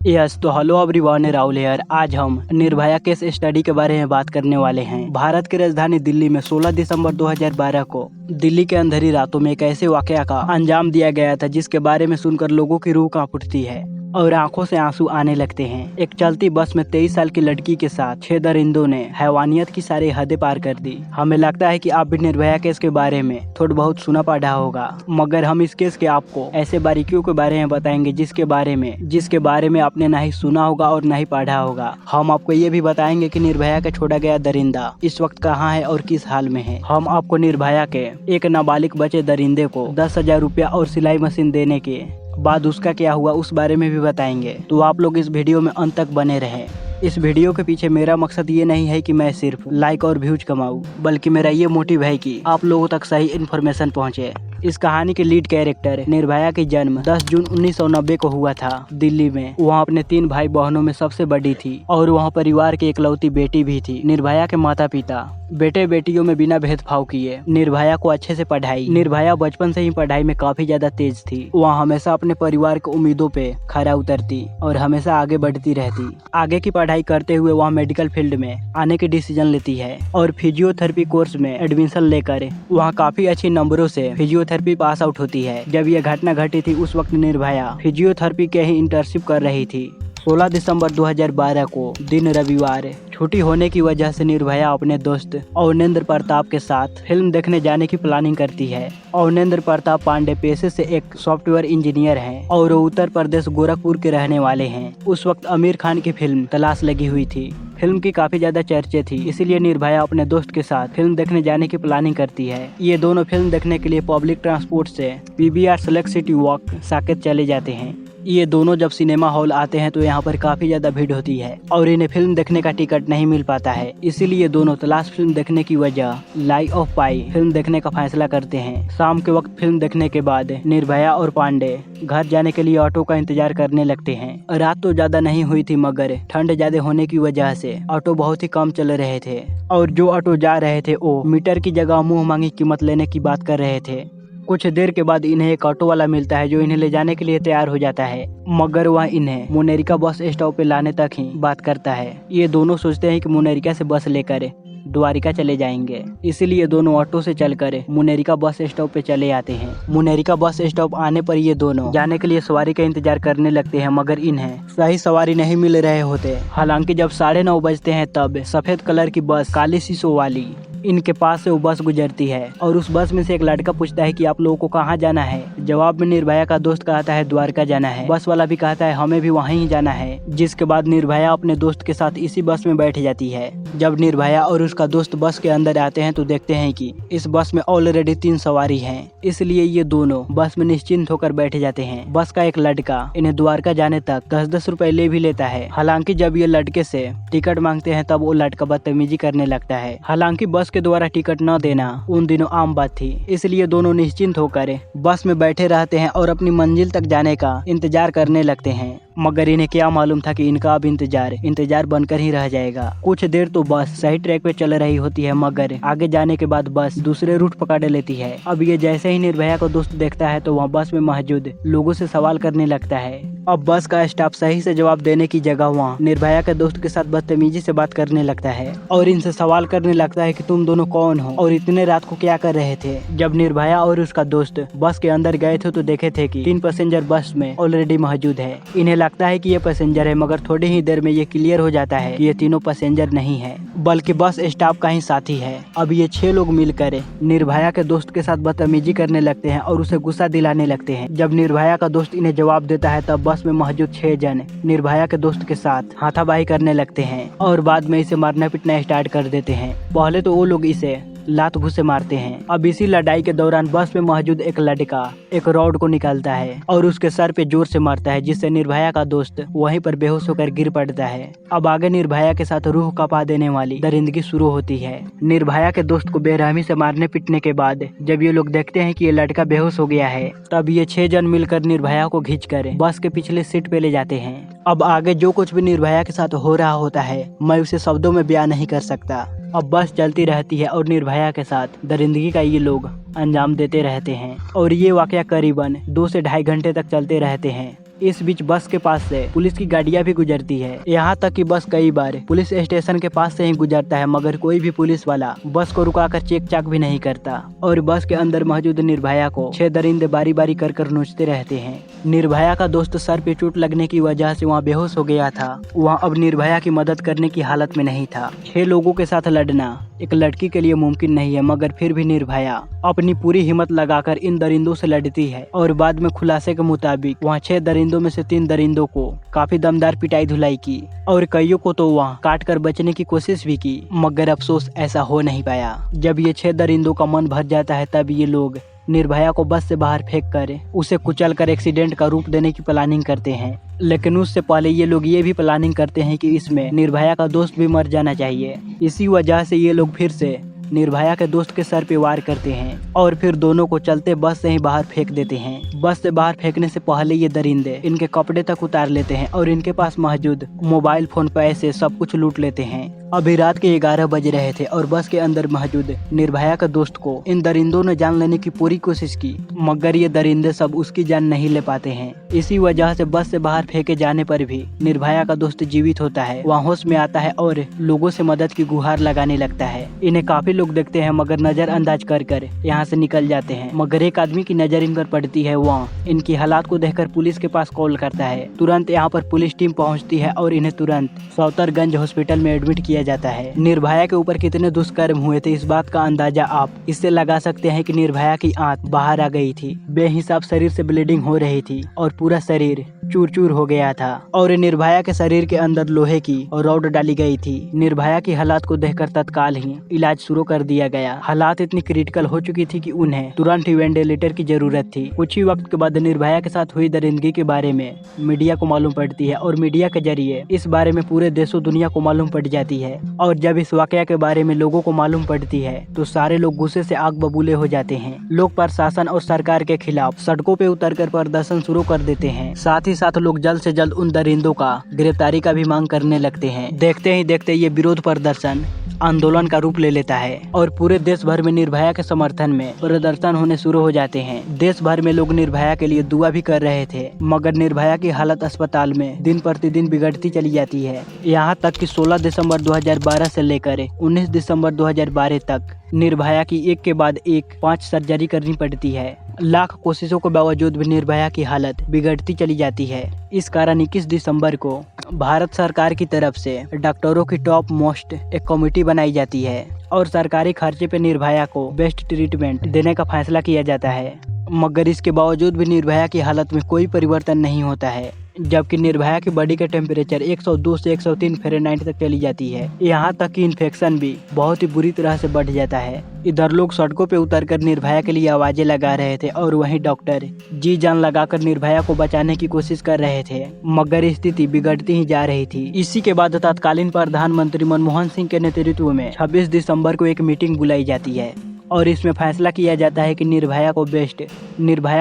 Yes तो hello everyone, Rahul hair. आज हम निर्भया केस स्टडी के बारे में बात करने वाले हैं। भारत की राजधानी दिल्ली में 16 दिसंबर 2012 को दिल्ली के अंधेरी रातों में एक ऐसे वाकया का अंजाम दिया गया था जिसके बारे में सुनकर लोगों की रूह कांप उठती है और आंखों से आंसू आने लगते हैं। एक चलती बस में 23 साल की लड़की के साथ 6 दरिंदों ने हैवानियत की सारी हदें पार कर दी। हमें लगता है कि आप भी निर्भया केस के बारे में थोड़ा बहुत सुना पढ़ा होगा, मगर हम इस केस के आपको ऐसे बारीकियों के बारे में बताएंगे जिसके बारे में आपने ना ही सुना होगा और ना ही पढ़ा होगा। हम आपको ये भी बताएंगे कि निर्भया का छोड़ा गया दरिंदा इस वक्त कहाँ है और किस हाल में है। हम आपको निर्भया के एक नाबालिग बचे दरिंदे को 10,000 रुपया और सिलाई मशीन देने के बाद उसका क्या हुआ उस बारे में भी बताएंगे। तो आप लोग इस वीडियो में अंत तक बने रहें। इस वीडियो के पीछे मेरा मकसद ये नहीं है कि मैं सिर्फ लाइक और व्यूज कमाऊं, बल्कि मेरा ये मोटिव है कि आप लोगों तक सही इन्फॉर्मेशन पहुंचे। इस कहानी के लीड कैरेक्टर निर्भया की जन्म 10 जून 1990 को हुआ था दिल्ली में। वहाँ अपने 3 भाई बहनों में सबसे बड़ी थी और वहाँ परिवार की इकलौती बेटी भी थी। निर्भया के माता पिता बेटे बेटियों में बिना भेदभाव किए निर्भया को अच्छे से पढ़ाई। निर्भया बचपन से ही पढ़ाई में काफी ज्यादा तेज थी। वह हमेशा अपने परिवार की उम्मीदों पे खरा उतरती और हमेशा आगे बढ़ती रहती। आगे की पढ़ाई करते हुए वह मेडिकल फील्ड में आने की डिसीजन लेती है और फिजियोथेरेपी कोर्स में एडमिशन लेकर वहाँ काफी अच्छे नंबरों से फिजियोथेरेपी पास आउट होती है। जब यह घटना घटी थी उस वक्त निर्भया फिजियोथेरेपी के ही इंटर्नशिप कर रही थी। 16 दिसंबर 2012 को दिन रविवार छुट्टी होने की वजह से निर्भया अपने दोस्त अवनेंद्र प्रताप के साथ फिल्म देखने जाने की प्लानिंग करती है। अवनेंद्र प्रताप पांडे पेशे से एक सॉफ्टवेयर इंजीनियर हैं और वो उत्तर प्रदेश गोरखपुर के रहने वाले हैं। उस वक्त आमिर खान की फिल्म तलाश लगी हुई थी। फिल्म की काफी ज्यादा चर्चे थी, इसीलिए निर्भया अपने दोस्त के साथ फिल्म देखने जाने की प्लानिंग करती है। ये दोनों फिल्म देखने के लिए पब्लिक ट्रांसपोर्ट से PVR select city walk Saket चले जाते हैं। ये दोनों जब सिनेमा हॉल आते हैं तो यहाँ पर काफी ज्यादा भीड़ होती है और इन्हें फिल्म देखने का टिकट नहीं मिल पाता है। इसीलिए दोनों तलाश फिल्म देखने की वजह लाई ऑफ पाई फिल्म देखने का फैसला करते हैं। शाम के वक्त फिल्म देखने के बाद निर्भया और पांडे घर जाने के लिए ऑटो का इंतजार करने लगते हैं। रात तो ज्यादा नहीं हुई थी, मगर ठंड ज्यादा होने की वजह से ऑटो बहुत ही कम चल रहे थे और जो ऑटो जा रहे थे वो मीटर की जगह मुँह मांगी कीमत लेने की बात कर रहे थे। कुछ देर के बाद इन्हें एक ऑटो वाला मिलता है जो इन्हें ले जाने के लिए तैयार हो जाता है, मगर वह इन्हें मुनेरिका बस स्टॉप पे लाने तक ही बात करता है। ये दोनों सोचते हैं कि मुनेरिका से बस लेकर द्वारिका चले जाएंगे, इसीलिए दोनों ऑटो से चलकर मुनेरिका बस स्टॉप पे चले आते हैं। मुनेरिका बस स्टॉप आने पर ये दोनों जाने के लिए सवारी का इंतजार करने लगते हैं, मगर इन्हें सही सवारी नहीं मिल रहे होते। हालांकि जब 9:30 बजते हैं तब सफेद कलर की बस काली शीशों वाली इनके पास से वो बस गुजरती है और उस बस में से एक लड़का पूछता है कि आप लोगों को कहाँ जाना है। जवाब में निर्भया का दोस्त कहता है द्वारका जाना है। बस वाला भी कहता है हमें भी वहीं ही जाना है, जिसके बाद निर्भया अपने दोस्त के साथ इसी बस में बैठ जाती है। जब निर्भया और उसका दोस्त बस के अंदर आते हैं तो देखते हैं कि इस बस में ऑलरेडी 3 सवारी हैं, इसलिए ये दोनों बस में निश्चिंत होकर बैठ जाते हैं। बस का एक लड़का इन्हें द्वारका जाने तक 10-10 रुपए ले भी लेता है। हालांकि जब ये लड़के से टिकट मांगते हैं तब वो लड़का बदतमीजी करने लगता है। हालांकि बस के द्वारा टिकट न देना उन दिनों आम बात थी, इसलिए दोनों निश्चिंत होकर बस में बैठे रहते हैं और अपनी मंजिल तक जाने का इंतजार करने लगते हैं। मगर इन्हें क्या मालूम था कि इनका अब इंतजार बनकर ही रह जाएगा। कुछ देर तो बस सही ट्रैक पे चल रही होती है, मगर आगे जाने के बाद बस दूसरे रूट पकड़ लेती है। अब ये जैसे ही निर्भया को दोस्त देखता है तो वह बस में मौजूद लोगों से सवाल करने लगता है। अब बस का स्टाफ सही से जवाब देने की जगह वहाँ निर्भया के दोस्त के साथ बदतमीजी से बात करने लगता है और इनसे सवाल करने लगता है कि तुम दोनों कौन हो और इतने रात को क्या कर रहे थे। जब निर्भया और उसका दोस्त बस के अंदर गए थे तो देखे थे कि 3 पैसेंजर बस में ऑलरेडी मौजूद है। इन्हें लगता है कि ये पैसेंजर है, मगर थोड़ी ही देर में ये क्लियर हो जाता है कि ये तीनों पैसेंजर नहीं है, बल्कि बस स्टाफ का ही साथी है। अब ये 6 लोग मिलकर निर्भया के दोस्त के साथ बदतमीजी करने लगते हैं और उसे गुस्सा दिलाने लगते हैं। जब निर्भया का दोस्त इन्हें जवाब देता है तब बस में मौजूद 6 जन निर्भया के दोस्त के साथ हाथापाई करने लगते हैं और बाद में इसे मारना पीटना स्टार्ट कर देते हैं। पहले तो वो लोग इसे लात घुसे मारते हैं। अब इसी लड़ाई के दौरान बस में मौजूद एक लड़का एक रॉड को निकालता है और उसके सर पे जोर से मारता है, जिससे निर्भया का दोस्त वहीं पर बेहोश होकर गिर पड़ता है। अब आगे निर्भया के साथ रूह कपा देने वाली दरिंदगी शुरू होती है। निर्भया के दोस्त को बेरहमी से मारने पीटने के बाद जब ये लोग देखते हैं कि ये लड़का बेहोश हो गया है, तब ये 6 जन मिलकर निर्भया को खींचकर बस के पिछले सीट पे ले जाते हैं। अब आगे जो कुछ भी निर्भया के साथ हो रहा होता है मैं उसे शब्दों में बयान नहीं कर सकता। अब बस चलती रहती है और निर्भया के साथ दरिंदगी का ये लोग अंजाम देते रहते हैं और ये वाकया करीबन 2 से ढाई घंटे तक चलते रहते हैं। इस बीच बस के पास से पुलिस की गाड़ियां भी गुजरती है। यहाँ तक कि बस कई बार पुलिस स्टेशन के पास से ही गुजरता है, मगर कोई भी पुलिस वाला बस को रुकाकर चेक चाक भी नहीं करता। और बस के अंदर मौजूद निर्भया को 6 दरिंदे बारी बारी कर नोचते रहते हैं। निर्भया का दोस्त सर पे चोट लगने की वजह से वहाँ बेहोश हो गया था। वहाँ अब निर्भया की मदद करने की हालत में नहीं था। 6 लोगों के साथ लड़ना एक लड़की के लिए मुमकिन नहीं है, मगर फिर भी निर्भया अपनी पूरी हिम्मत लगाकर इन दरिंदों से लड़ती है। और बाद में खुलासे के मुताबिक वहाँ 6 दरिंदों में से 3 दरिंदों को काफी दमदार पिटाई धुलाई की और कईयों को तो वहाँ काट कर बचने की कोशिश भी की, मगर अफसोस ऐसा हो नहीं पाया। जब ये 6 दरिंदों का मन भर जाता है तब ये लोग निर्भया को बस से बाहर फेंक कर उसे कुचलकर एक्सीडेंट का रूप देने की प्लानिंग करते हैं। लेकिन उससे पहले ये लोग ये भी प्लानिंग करते हैं कि इसमें निर्भया का दोस्त भी मर जाना चाहिए। इसी वजह से ये लोग फिर से निर्भया के दोस्त के सर पे वार करते हैं और फिर दोनों को चलते बस से ही बाहर फेंक देते हैं। बस से बाहर फेंकने से पहले ये दरिंदे इनके कपड़े तक उतार लेते हैं और इनके पास मौजूद मोबाइल फोन, पैसे सब कुछ लूट लेते हैं। अभी रात के 11 बज रहे थे और बस के अंदर मौजूद निर्भया का दोस्त को इन दरिंदों ने जान लेने की पूरी कोशिश की, मगर ये दरिंदे सब उसकी जान नहीं ले पाते हैं। इसी वजह से बस से बाहर फेंके जाने पर भी निर्भया का दोस्त जीवित होता है, वहाँ होश में आता है और लोगों से मदद की गुहार लगाने लगता है। इन्हें काफी लोग देखते हैं मगर नजरअंदाज कर यहाँ से निकल जाते हैं। मगर एक आदमी की नजर इन पर पड़ती है, वहाँ इनकी हालात को देखकर पुलिस के पास कॉल करता है। तुरंत यहाँ पर पुलिस टीम पहुँचती है और इन्हें तुरंत सौतरगंज हॉस्पिटल में एडमिट किया जाता है। निर्भया के ऊपर कितने दुष्कर्म हुए थे इस बात का अंदाजा आप इससे लगा सकते हैं कि निर्भया की आंत बाहर आ गई थी, बेहिसाब शरीर से ब्लीडिंग हो रही थी और पूरा शरीर चूर चूर हो गया था और निर्भया के शरीर के अंदर लोहे की रॉड डाली गई थी। निर्भया की हालात को देखकर तत्काल ही इलाज शुरू कर दिया गया। हालात इतनी क्रिटिकल हो चुकी थी कि उन्हें तुरंत ही वेंटिलेटर की जरूरत थी। कुछ ही वक्त के बाद निर्भया के साथ हुई दरिंदगी के बारे में मीडिया को मालूम पड़ती है और मीडिया के जरिए इस बारे में पूरे देशों दुनिया को मालूम पड़ जाती है। और जब इस वाकया के बारे में लोगों को मालूम पड़ती है तो सारे लोग गुस्से से आग बबूले हो जाते हैं। लोग प्रशासन और सरकार के खिलाफ सड़कों पे उतरकर प्रदर्शन शुरू कर देते हैं। साथ ही साथ लोग जल्द से जल्द उन दरिंदों का गिरफ्तारी का भी मांग करने लगते हैं। देखते ही देखते ये विरोध प्रदर्शन आंदोलन का रूप ले लेता है और पूरे देश भर में निर्भया के समर्थन में प्रदर्शन होने शुरू हो जाते हैं। देश भर में लोग निर्भया के लिए दुआ भी कर रहे थे, मगर निर्भया की हालत अस्पताल में दिन प्रतिदिन बिगड़ती चली जाती है। यहाँ तक कि 16 दिसंबर 2012 से लेकर 19 दिसंबर 2012 तक निर्भया की एक के बाद एक 5 सर्जरी करनी पड़ती है। लाख कोशिशों के बावजूद भी निर्भया की हालत बिगड़ती चली जाती है। इस कारण 21 दिसंबर को भारत सरकार की तरफ से डॉक्टरों की टॉप मोस्ट एक कमेटी बनाई जाती है और सरकारी खर्चे पे निर्भया को बेस्ट ट्रीटमेंट देने का फैसला किया जाता है। मगर इसके बावजूद भी निर्भया की हालत में कोई परिवर्तन नहीं होता है, जबकि निर्भया की बॉडी का टेम्परेचर 102 से 103 फ़ारेनहाइट तक चली जाती है। यहाँ तक कि इन्फेक्शन भी बहुत ही बुरी तरह से बढ़ जाता है। इधर लोग सड़कों पे उतरकर निर्भया के लिए आवाजें लगा रहे थे और वहीं डॉक्टर जी जान लगाकर निर्भया को बचाने की कोशिश कर रहे थे, मगर स्थिति बिगड़ती ही जा रही थी। इसी के बाद तत्कालीन प्रधानमंत्री मनमोहन सिंह के नेतृत्व में 26 दिसंबर को एक मीटिंग बुलाई जाती है और इसमें फैसला किया जाता है कि निर्भया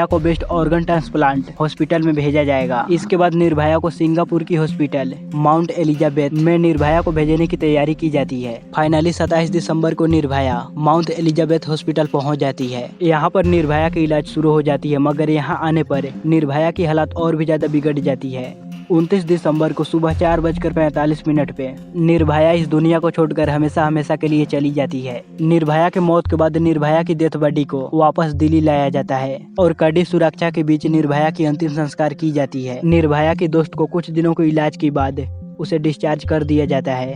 को बेस्ट ऑर्गन ट्रांसप्लांट हॉस्पिटल में भेजा जाएगा। इसके बाद निर्भया को सिंगापुर की हॉस्पिटल माउंट एलिजाबेथ में निर्भया को भेजने की तैयारी की जाती है। फाइनली 27 दिसंबर को निर्भया माउंट एलिजाबेथ हॉस्पिटल पहुंच जाती है। यहाँ पर निर्भया की इलाज शुरू हो जाती है, मगर यहाँ आने पर निर्भया की हालत और भी ज्यादा बिगड़ जाती है। 29 दिसंबर को सुबह 4:45 पे निर्भया इस दुनिया को छोड़कर हमेशा हमेशा के लिए चली जाती है। निर्भया के मौत के बाद निर्भया की डेथ बॉडी को वापस दिल्ली लाया जाता है और कड़ी सुरक्षा के बीच निर्भया की अंतिम संस्कार की जाती है। निर्भया के दोस्त को कुछ दिनों के इलाज के बाद उसे डिस्चार्ज कर दिया जाता है।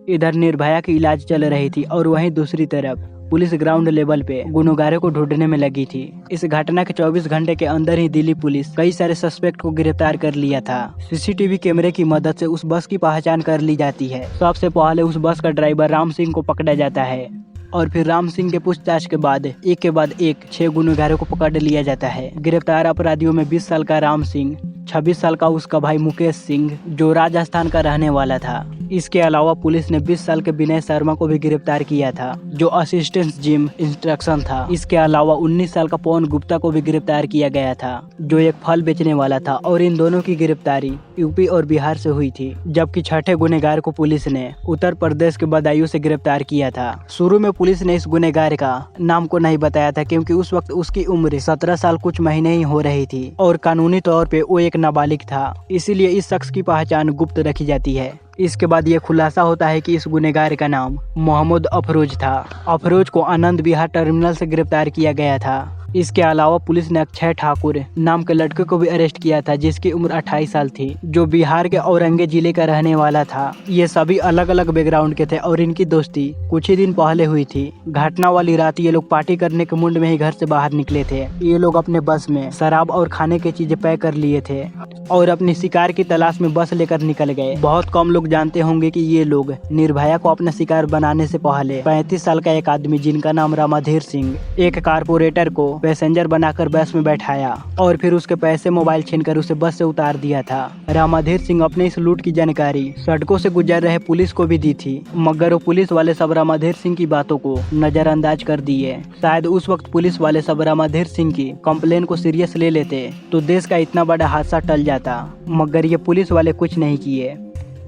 इधर निर्भया की इलाज चल रही थी और वहीं दूसरी तरफ पुलिस ग्राउंड लेवल पे गुनहगारों को ढूंढने में लगी थी। इस घटना के 24 घंटे के अंदर ही दिल्ली पुलिस कई सारे सस्पेक्ट को गिरफ्तार कर लिया था। सीसीटीवी कैमरे की मदद से उस बस की पहचान कर ली जाती है। सबसे पहले उस बस का ड्राइवर राम सिंह को पकड़ा जाता है और फिर राम सिंह के पूछताछ के बाद एक के बाद एक 6 गुनहगारों को पकड़ लिया जाता है। गिरफ्तार अपराधियों में 20 साल का राम सिंह, 26 साल का उसका भाई मुकेश सिंह जो राजस्थान का रहने वाला था। इसके अलावा पुलिस ने 20 साल के विनय शर्मा को भी गिरफ्तार किया था, जो असिस्टेंट जिम इंस्ट्रक्शन था। इसके अलावा 19 साल का पवन गुप्ता को भी गिरफ्तार किया गया था, जो एक फल बेचने वाला था, और इन दोनों की गिरफ्तारी यूपी और बिहार से हुई थी। जबकि छठे गुनहगार को पुलिस ने उत्तर प्रदेश के बदायूं से गिरफ्तार किया था। शुरू में पुलिस ने इस गुनहगार का नाम को नहीं बताया था, क्योंकि उस वक्त उसकी उम्र 17 साल कुछ महीने ही हो रही थी और कानूनी तौर पे वो एक नाबालिग था। इसीलिए इस शख्स की पहचान गुप्त रखी जाती है। इसके बाद ये खुलासा होता है कि इस गुनहगार का नाम मोहम्मद अफरोज था। अफरोज को आनंद विहार टर्मिनल से गिरफ्तार किया गया था। इसके अलावा पुलिस ने अक्षय ठाकुर नाम के लड़के को भी अरेस्ट किया था, जिसकी उम्र 28 साल थी, जो बिहार के औरंगे जिले का रहने वाला था। ये सभी अलग अलग बैकग्राउंड के थे और इनकी दोस्ती कुछ ही दिन पहले हुई थी। घटना वाली रात ये लोग पार्टी करने के मूड में ही घर से बाहर निकले थे। ये लोग अपने बस में शराब और खाने की चीजें पैक कर लिए थे और अपनी शिकार की तलाश में बस लेकर निकल गए। बहुत कम लोग जानते होंगे कि ये लोग निर्भया को अपना शिकार बनाने से पहले 35 साल का एक आदमी, जिनका नाम रामाधीर सिंह, एक कारपोरेटर को पैसेंजर बनाकर बस में बैठाया और फिर उसके पैसे मोबाइल छीनकर उसे बस से उतार दिया था। रामाधीर सिंह अपने इस लूट की जानकारी सड़कों से गुजर रहे पुलिस को भी दी थी, मगर वो पुलिस वाले सब रामाधीर सिंह की बातों को नजरअंदाज कर दिए। शायद उस वक्त पुलिस वाले सब रामाधीर सिंह की कंप्लेन को सीरियस ले लेते तो देश का इतना बड़ा हादसा टल जाता, मगर ये पुलिस वाले कुछ नहीं किए।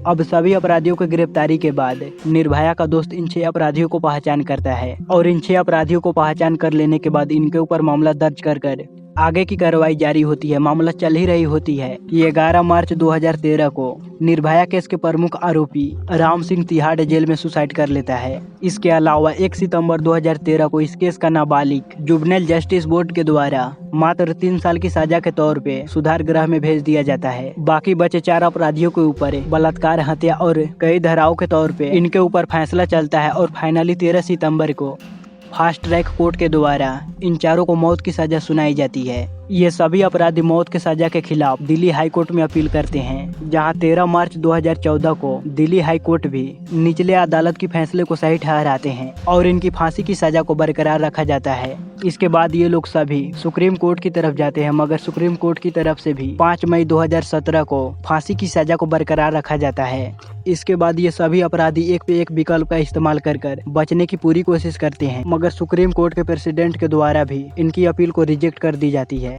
अब सभी अपराधियों की गिरफ्तारी के बाद निर्भया का दोस्त इन 6 अपराधियों को पहचान करता है और इन 6 अपराधियों को पहचान कर लेने के बाद इनके ऊपर मामला दर्ज कर आगे की कार्रवाई जारी होती है। मामला चल ही रही होती है कि 11 मार्च 2013 को निर्भया केस के प्रमुख आरोपी राम सिंह तिहाड़ जेल में सुसाइड कर लेता है। इसके अलावा 1 सितंबर 2013 को इस केस का नाबालिग जुवेनाइल जस्टिस बोर्ड के द्वारा मात्र 3 साल की सजा के तौर पे सुधार गृह में भेज दिया जाता है। बाकी बचे 4 अपराधियों के ऊपर बलात्कार, हत्या और कई धाराओं के तौर पे इनके ऊपर फैसला चलता है और फाइनली 13 सितंबर को फास्ट ट्रैक कोर्ट के द्वारा इन चारों को मौत की सजा सुनाई जाती है। ये सभी अपराधी मौत की सजा के खिलाफ दिल्ली हाई कोर्ट में अपील करते हैं, जहां 13 मार्च 2014 को दिल्ली हाई कोर्ट भी निचले अदालत की फैसले को सही ठहराते हैं और इनकी फांसी की सजा को बरकरार रखा जाता है। इसके बाद ये लोग सभी सुप्रीम कोर्ट की तरफ जाते हैं, मगर सुप्रीम कोर्ट की तरफ से भी 5 मई 2017 को फांसी की सजा को बरकरार रखा जाता है। इसके बाद ये सभी अपराधी एक पे एक विकल्प का इस्तेमाल कर बचने की पूरी कोशिश करते हैं, मगर सुप्रीम कोर्ट के प्रेसिडेंट के द्वारा भी इनकी अपील को रिजेक्ट कर दी जाती है।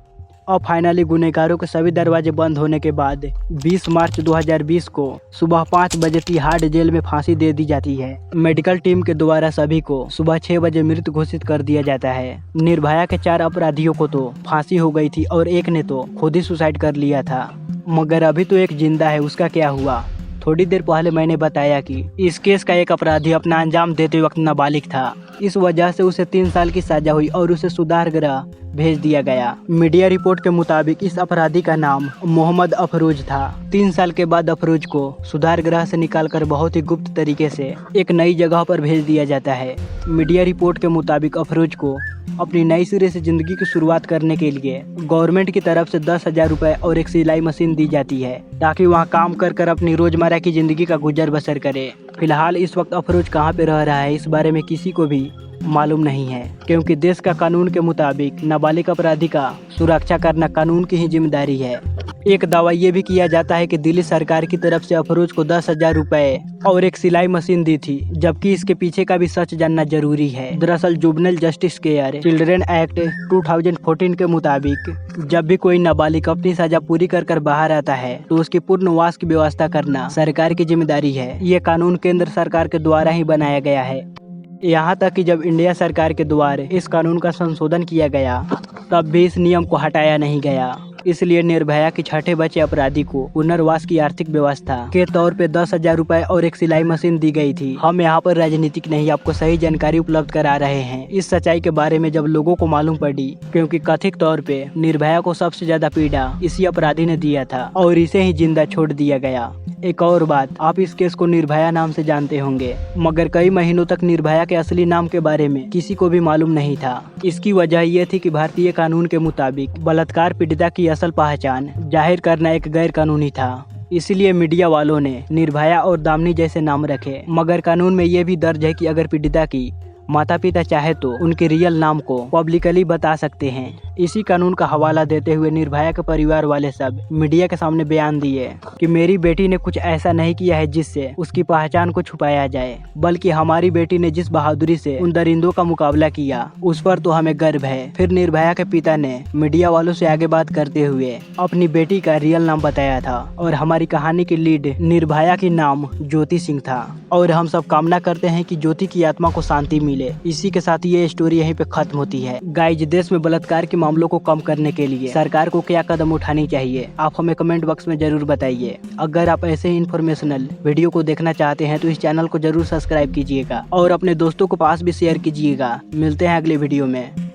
और फाइनली गुनहगारों के सभी दरवाजे बंद होने के बाद 20 मार्च 2020 को सुबह 5 बजे तिहाड़ जेल में फांसी दे दी जाती है। मेडिकल टीम के द्वारा सभी को सुबह 6 बजे मृत घोषित कर दिया जाता है। निर्भया के 4 अपराधियों को तो फांसी हो गई थी और एक ने तो खुद ही सुसाइड कर लिया था, मगर अभी तो एक जिंदा है, उसका क्या हुआ? थोड़ी देर पहले मैंने बताया कि इस केस का एक अपराधी अपना अंजाम देते वक्त नाबालिग था। इस वजह से उसे 3 साल की सजा हुई और उसे सुधार गृह भेज दिया गया। मीडिया रिपोर्ट के मुताबिक इस अपराधी का नाम मोहम्मद अफरोज था। 3 साल के बाद अफरोज को सुधार गृह से निकालकर बहुत ही गुप्त तरीके से एक नई जगह पर भेज दिया जाता है। मीडिया रिपोर्ट के मुताबिक अफरोज को अपनी नई सिरे से जिंदगी की शुरुआत करने के लिए गवर्नमेंट की तरफ से 10,000 रुपए और एक सिलाई मशीन दी जाती है, ताकि वहां काम कर अपनी रोजमर्रा की जिंदगी का गुजर बसर करे। फिलहाल इस वक्त अफरोज कहां पे रह रहा है, इस बारे में किसी को भी मालूम नहीं है, क्योंकि देश का कानून के मुताबिक नाबालिग अपराधी का सुरक्षा करना कानून की ही जिम्मेदारी है। एक दावा ये भी किया जाता है कि दिल्ली सरकार की तरफ से अफरोज को 10,000 रुपए और एक सिलाई मशीन दी थी, जबकि इसके पीछे का भी सच जानना जरूरी है। दरअसल juvenile justice care children act 2014 के मुताबिक जब भी कोई नाबालिग अपनी सजा पूरी कर बाहर आता है तो उसकी पुनर्वास की व्यवस्था करना सरकार की जिम्मेदारी है। ये कानून केंद्र सरकार के द्वारा ही बनाया गया है। यहाँ तक कि जब इंडिया सरकार के द्वारा इस कानून का संशोधन किया गया तब भी इस नियम को हटाया नहीं गया। इसलिए निर्भया के छठे बचे अपराधी को पुनर्वास की आर्थिक व्यवस्था के तौर पे 10,000 रुपए और एक सिलाई मशीन दी गई थी। हम यहाँ पर राजनीतिक नहीं, आपको सही जानकारी उपलब्ध करा रहे हैं। इस सच्चाई के बारे में जब लोगों को मालूम पड़ी, क्योंकि कथित तौर पे निर्भया को सबसे ज्यादा पीड़ा इसी अपराधी ने दिया था और इसे ही जिंदा छोड़ दिया गया। एक और बात, आप इस केस को निर्भया नाम से जानते होंगे, मगर कई महीनों तक निर्भया के असली नाम के बारे में किसी को भी मालूम नहीं था। इसकी वजह ये थी कि भारतीय कानून के मुताबिक बलात्कार पीड़िता की असल पहचान जाहिर करना एक गैर कानूनी था। इसलिए मीडिया वालों ने निर्भया और दामिनी जैसे नाम रखे, मगर कानून में ये भी दर्ज है कि अगर पीड़िता की माता पिता चाहे तो उनके रियल नाम को पब्लिकली बता सकते हैं। इसी कानून का हवाला देते हुए निर्भया के परिवार वाले सब मीडिया के सामने बयान दिए कि मेरी बेटी ने कुछ ऐसा नहीं किया है जिससे उसकी पहचान को छुपाया जाए, बल्कि हमारी बेटी ने जिस बहादुरी से उन दरिंदों का मुकाबला किया उस पर तो हमें गर्व है। फिर निर्भया के पिता ने मीडिया वालों से आगे बात करते हुए अपनी बेटी का रियल नाम बताया था और हमारी कहानी की लीड निर्भया की नाम ज्योति सिंह था। और हम सब कामना करते हैं कि ज्योति की आत्मा को शांति मिले। इसी के साथ ये स्टोरी यहीं पे खत्म होती है। गाइज, देश में बलात्कार के मामलों को कम करने के लिए सरकार को क्या कदम उठानी चाहिए, आप हमें कमेंट बॉक्स में जरूर बताइए। अगर आप ऐसे ही इन्फॉर्मेशनल वीडियो को देखना चाहते हैं तो इस चैनल को जरूर सब्सक्राइब कीजिएगा और अपने दोस्तों को पास भी शेयर कीजिएगा। मिलते हैं अगले वीडियो में।